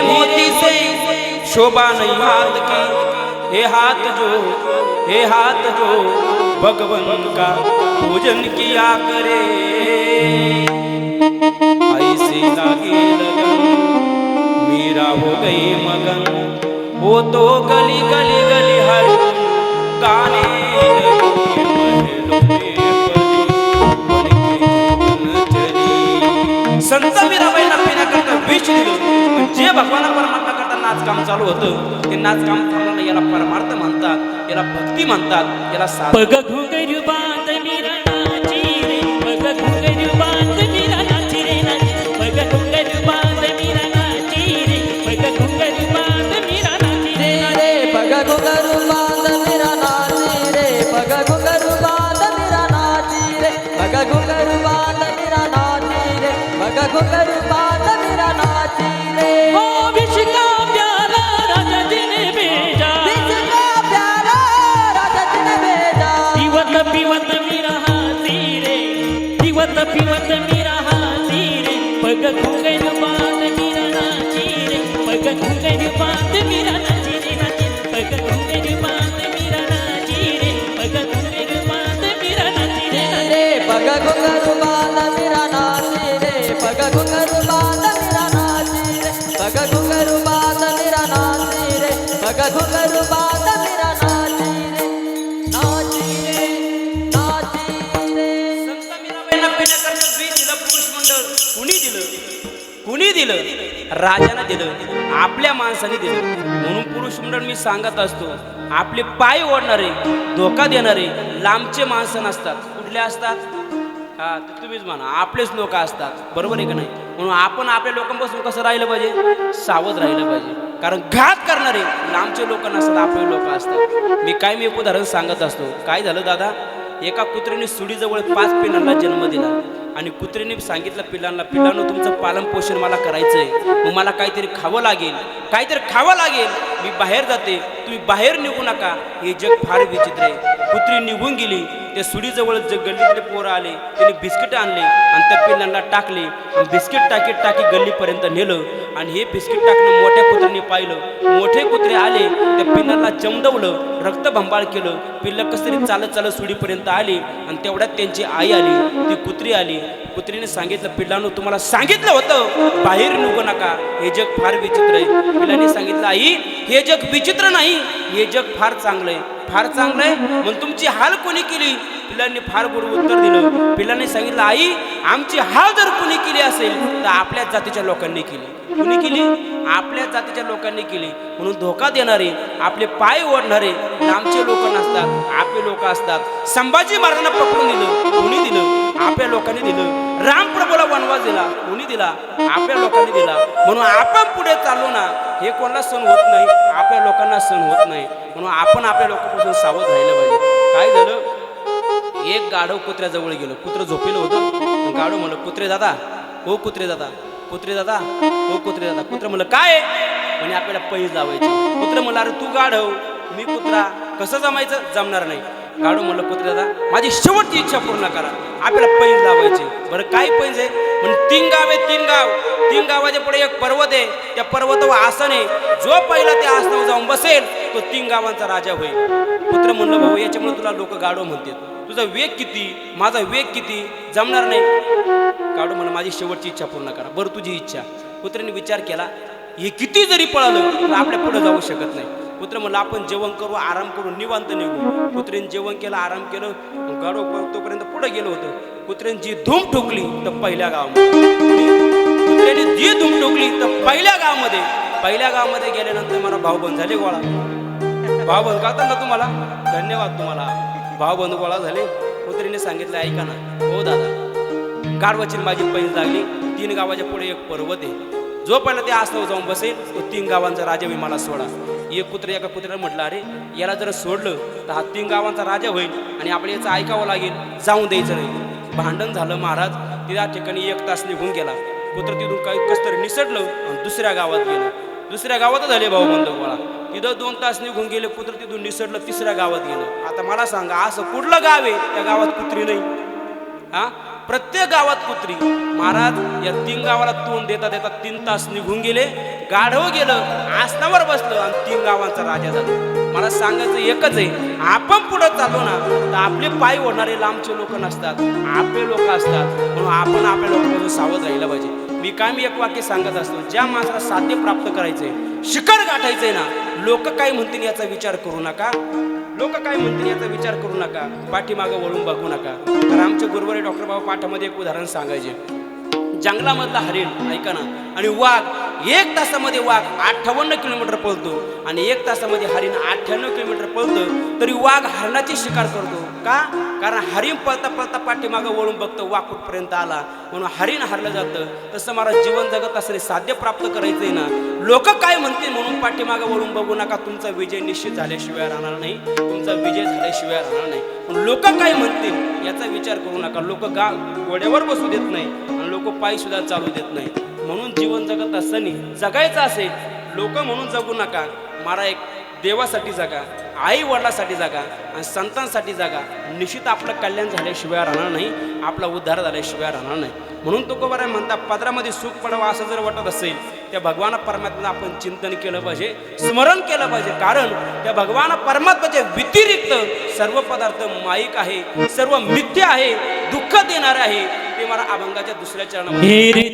मोती से शोभा नहीं हाथ की हे हाथ जो भगवन का पूजन किया करे ऐसे लागे लगन मेरा हो गई मगन वो तो गली गली गली हर गाने संत मीराबाईंना पिण्याकरता विष दिलं. पण जे भगवान परमात्मा करता नाच काम चालू होतं ते नाच काम थांबलं याला परमार्थ म्हणतात, याला भक्ती म्हणतात, याला पग घुंगरू बांध मीरा नाची रे पग घुंगरू बांध मीरा नाची रे पग घुंगरू बांध मीरा नाची रे पग घुंगरू बांध मीरा नाची रे पग घुंगरू बांध मीरा नाची रे पग घुंगरू बांध मीरा नाची रे पग घुंगरू बांध मीरा नाची रे पग घुंगरू बांध मीरा नाची रे ओ विष का प्याला राजा जी ने भेजा विष का प्याला राजा जी ने भेजा पीवत पीवत मीरा हाथी रे पीवत पीवत मीरा हाथी रे पग घुंगरू बांध मीरा नाची रे पग घुंगरू बांध मीरा नाची रे पग घुंगरू बांध मीरा नाची रे पग घुंगरू बांध मीरा नाची रे पग घुंगरू बांध मीरा नाची रे पग घुंगरू बांध मीरा नाची रे पग घुंगरू बांध मीरा नाची रे पग घुंगरू बांध मीरा नाची रे नाची रे नाची रे संत मीराबाईंना पिण्याकरता विष दिलं. पुरुष मंडळ कुणी दिलं राजानं दिलं, आपल्या माणसाने दिलं. म्हणून पुरुष मंडळ मी सांगत असतो आपले पाय ओढणारे धोका देणारे लांबचे माणसं नसतात. कुठले असतात? हा ते तुम्हीच म्हणा, आपलेच लोक असतात. बरोबर आहे का नाही? म्हणून आपण आपल्या लोकांपासून कसं राहिलं पाहिजे? सावध राहिलं पाहिजे. कारण घात करणारे लांबचे लोक नसतात, आपले लोक असतात. मी एक उदाहरण सांगत असतो. काय झालं दादा, एका कुत्रीने सुडीजवळ 5 पिलांना जन्म दिला आणि कुत्रीने सांगितलं पिलांनो तुमचं पालन पोषण मला करायचंय, मग मला काहीतरी खावं लागेल. मी बाहेर जाते, तुम्ही बाहेर निघू नका. हे जग फार विचित्र आहे. कुत्री निघून गेली. त्या सुडीजवळ गल्लीतले पोरं आले, त्यांनी बिस्किट आणले आणि त्या पिल्लांना टाकले. बिस्किट टाकी गल्लीपर्यंत नेलं आणि हे बिस्किट टाकणं मोठ्या कुत्र्याने पाहिलं. मोठे कुत्रे आले, त्या पिल्लाला चमदवलं, रक्तभंबाळ केलं. पिल्लं कसं तरी चालत सुडीपर्यंत आली आणि तेवढ्यात त्यांची आई आली. ती कुत्री आली. कुत्रीने सांगितलं, पिल्लांनो तुम्हाला सांगितलं होतं बाहेर निघू नका, हे जग फार विचित्र आहे. पिल्लांनी सांगितलं, आई हे जग विचित्र नाही, हे जग फार चांगलं आहे. फार चांगलं आहे मग तुमची हाल कोणी केली? पिल्लांनी फार गोड उत्तर दिलं. पिल्लांनी सांगितलं, आई आमची हाल जर कोणी केली असेल तर आपल्याच जातीच्या लोकांनी केली. कोणी केली? आपल्याच जातीच्या लोकांनी केली. म्हणून धोका देणारे, आपले पाय ओढणारे आमचे लोक नसतात, आपले लोक असतात. संभाजी महाराजांना पकडून दिलं, कोणी दिलं? आपल्या लोकांनी दिलं. रामप्रभूला वनवास दिला, कोणी दिला? आपल्या लोकांनी दिला. म्हणून आपण पुढे चाललो ना, हे कोणाला सण होत नाही, आपल्या लोकांना सण होत नाही. म्हणून आपण आपल्या लोकांपासून सावध राहिलं पाहिजे. काय झालं? एक गाढव कुत्र्याजवळ गेलं. कुत्रं झोपेलं होतं. गाढव म्हणलं, कुत्रे दादा, हो कुत्रे दादा, कुत्रे दादा, हो कुत्रे दादा. कुत्रं म्हणलं, काय? म्हणे आपल्याला पैज लावायची. कुत्रं म्हणलं, अरे तू गाढव, मी कुत्रा, कसं जमायचं? जमणार नाही. गाढव म्हणलं, कुत्रे दादा माझी शेवटची इच्छा पूर्ण करा, आपल्याला पैज लावायची. बरं काय पैज आहे? म्हणजे 3 गाव आहे, 3 गाव. 3 गावाच्या पुढे एक पर्वत आहे, त्या पर्वतावर आसन आहे. जो पहिला त्या आसनावर जाऊन बसेल तो 3 गावांचा राजा होईल. कुत्र म्हणलं, भाऊ याच्यामुळे तुला लोक गाढव म्हणतात. तुझा वेग किती, माझा वेग किती, जमणार नाही. गाढव म्हणलं, माझी शेवटची इच्छा पूर्ण करा. बरं तुझी इच्छा. कुत्र्याने विचार केला, हे किती जरी पळालं तर आपल्या पुढे जाऊ शकत नाही. कुत्र म्हणलं, आपण जेवण करू, आराम करू, निवांत निघू. कुत्र्याने जेवण केलं, आराम केलं. गाढव तोपर्यंत पुढे गेलं होतं. कुत्र्याने जी धूम ठोकली तर पहिल्या गावामध्ये. कुत्र्याने जी धूम ठोकली तर पहिल्या गावामध्ये गेल्यानंतर मला भाऊबंद झाले गोळा. भाऊबंद कळतात ना तुम्हाला? धन्यवाद तुम्हाला. भाऊबंद गोळा झाले. कुत्रीने सांगितलं, ऐका ना हो दादा, गाढवाची माझी पैज लागली. 3 गावाच्या पुढे एक पर्वत आहे. जो पहिला त्या आसनावर जाऊन बसेल तो 3 गावांचा राजा होईल, मला सोडा. एक कुत्रे एका कुत्र्याला म्हटलं, अरे याला जर सोडलं तर हा 3 गावांचा राजा होईल आणि आपल्या याचं ऐकावं लागेल, जाऊन द्यायचं नाही. भांडण झालं महाराज. त्या ठिकाणी 1 तास निघून गेला. कुत्र तिथून काही कसं तरी निसटलं आणि दुसऱ्या गावात गेलं. दुसऱ्या गावातच झाले भाऊबंद गोळा. तिथं 2 तास निघून गेले. कुत्र तिथून निसटलं, 3ऱ्या गावात गेलं. आता मला सांगा, असं कुठलं गाव आहे त्या गावात कुत्री नाही? हा, प्रत्येक गावात कुत्री. महाराज या 3 गावाला तोंड देता 3 तास निघून गेले. गाढव गेलं, आसनावर बसलं आणि 3 गावांचा राजा झाला. मला सांगायचं एकच आहे, आपण पुढे चाललो ना तर आपले पाय ओढणारे लांबचे लोक नसतात, आपले लोक असतात. म्हणून आपण आपल्या लोकांपासून सावध राहिलं पाहिजे. मी एक वाक्य सांगत असतो, ज्या माणसाला साध्य प्राप्त करायचंय, शिखर गाठायचंय ना, लोक काय म्हणतील याचा विचार करू नका. लोक काय म्हणतील याचा विचार करू नका. पाठीमागं वळून बघू नका. तर आमचे गुरुवारी डॉक्टर बाबा पाठामध्ये एक उदाहरण सांगायचे. जंगलामधला हरिण, ऐका ना, आणि वाघ. 1 तासामध्ये वाघ 58 किलोमीटर पळतो आणि 1 तासामध्ये हरिण 98 किलोमीटर पळतं. तरी वाघ हरणाची शिकार करतो. का? कारण हरिण पळता पळता पाठीमागं वळून बघतं, वाघ कुठपर्यंत आला, म्हणून हरिण हरलं जातं. तसं मला जीवन जगत असणे साध्य प्राप्त करायचंय ना, लोक काय म्हणतील म्हणून पाठीमागं वळून बघू नका. तुमचा विजय निश्चित झाल्याशिवाय राहणार नाही, तुमचा विजय झाल्याशिवाय राहणार नाही. पण लोक काय म्हणतील याचा विचार करू नका. लोक घोड्यावर बसू देत नाही आणि लोक पायी सुद्धा चालू देत नाही. म्हणून जीवन जगत असताना जगायचं असेल, लोक म्हणून जगू नका. मला एक देवासाठी जगा, आई वडिलासाठी जगा आणि संतांसाठी जगा. निश्चित आपलं कल्याण झाल्याशिवाय राहणार नाही, आपला उद्धार झाल्याशिवाय राहणार नाही. म्हणून तुकोबाराय म्हणतात, पदरामध्ये सुख पडावं असं जर वाटत असेल, त्या भगवान परमात्म्याचं आपण चिंतन केलं पाहिजे, स्मरण केलं पाहिजे. कारण त्या भगवान परमात्म्याच्या व्यतिरिक्त सर्व पदार्थ माईक आहे, सर्व मिथ्या आहे, दुःख देणार आहे. ते मला अभंगाच्या 2ऱ्या चरणामध्ये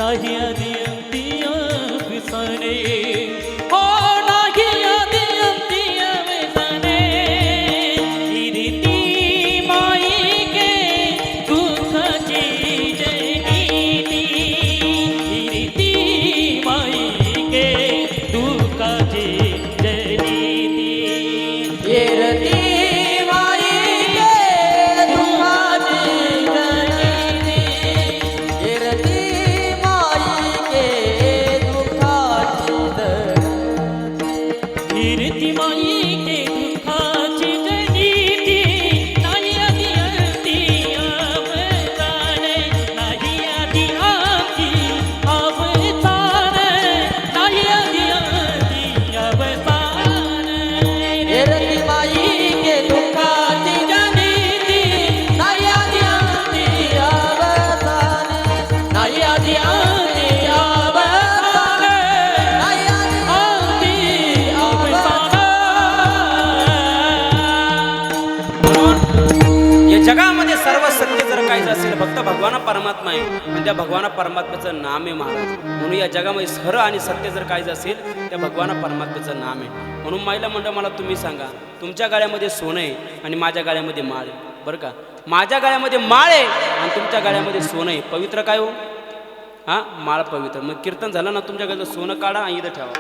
नाही आधी अंती अवसाने हो नाही आधी अंती अवसाने रीती माई के दुःखाची जनिती रीती माई के दुःखाची जनिती येरती माई के दुःखाची जनिती येरती माई के दुःखाची जनिती कीर्ती माई के दुःखाची जनिती नाही आधी अंती अवसाने नाही आधी अंती अवसाने नाही आधी अंती अवसाने येरती माई के दुःखाची जनिती नाही आधी अंती अवसाने नाही आधी अंती अवसाने नाही आधी अंती या जगामध्ये सर्व सत्य जर काही असेल फक्त भगवान परमात्मा आहे आणि त्या भगवान परमात्म्याचं नाम आहे महाराज. म्हणून या जगामध्ये खरं आणि सत्य जर काही असेल त्या भगवान परमात्म्याचं नाम आहे. म्हणून महिला मंडळ मला तुम्ही सांगा, तुमच्या गाड्यामध्ये सोनं आहे आणि माझ्या गाड्यामध्ये माळ आहे बरं का. माझ्या गाड्यामध्ये माळ आहे आणि तुमच्या गाड्यामध्ये सोनं आहे. पवित्र काय हो? हां, माळ पवित्र. मग कीर्तन झालं ना, तुमच्या गाड्याचं सोनं काढा आणि इथं ठेवा.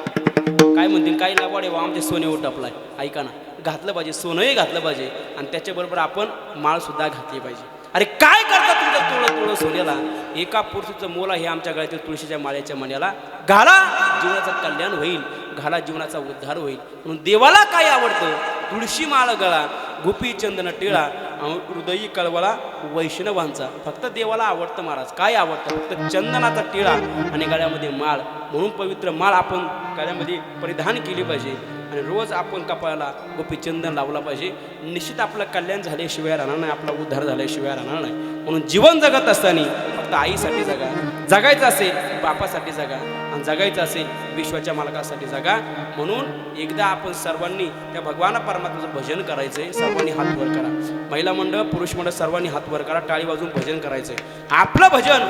काय म्हणतील काही लावाडे वा आमचे सोने उठपलाय. ऐका ना, घातलं पाहिजे, सोनंही घातलं पाहिजे आणि त्याच्याबरोबर आपण माळसुद्धा घातली पाहिजे. अरे काय करता तुमचं तोळं तोळं सोन्याला? एका पुरुषाचं मोल आहे आमच्या गळ्यातील तुळशीच्या माळ्याच्या मण्याला. घाला, जीवनाचं कल्याण होईल, घाला, जीवनाचा उद्धार होईल. म्हणून देवाला काय आवडतं? तुळशी माळ गळा, गोपी चंदन टिळा, हृदयी कळवळा वैष्णवांचा. फक्त देवाला आवडतं महाराज. काय आवडतं? फक्त चंदनाचा टिळा आणि गळ्यामध्ये माळ. म्हणून पवित्र माळ आपण गळ्यामध्ये परिधान केली पाहिजे आणि रोज आपण कपाळाला गोपीचंदन लावला पाहिजे. निश्चित आपलं कल्याण झाल्याशिवाय राहणार नाही, आपला उद्धार झाल्याशिवाय राहणार नाही. म्हणून जीवन जगत असताना फक्त आईसाठी जगा, जगायचं असेल बापासाठी जगा आणि जगायचं असेल विश्वाच्या मालकासाठी जगा. म्हणून एकदा आपण सर्वांनी त्या भगवान परमात्म्याचं भजन करायचं आहे. सर्वांनी हात वर करा. महिला मंडळ, पुरुष मंडळ सर्वांनी हात वर करा. टाळी वाजवून भजन करायचं आहे. आपलं भजन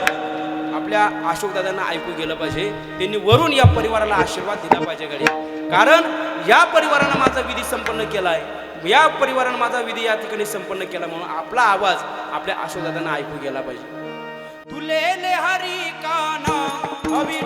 आपल्या अशोकदादांना ऐकू गेलं पाहिजे. त्यांनी वरून या परिवाराला आशीर्वाद दिला पाहिजे गड्या. कारण या परिवारानं माझा विधी संपन्न केला आहे, या परिवारानं माझा विधी या ठिकाणी संपन्न केला. म्हणून आपला आवाज आपल्या अशोकदादांना ऐकू गेला पाहिजे. तुले हरी काना हवी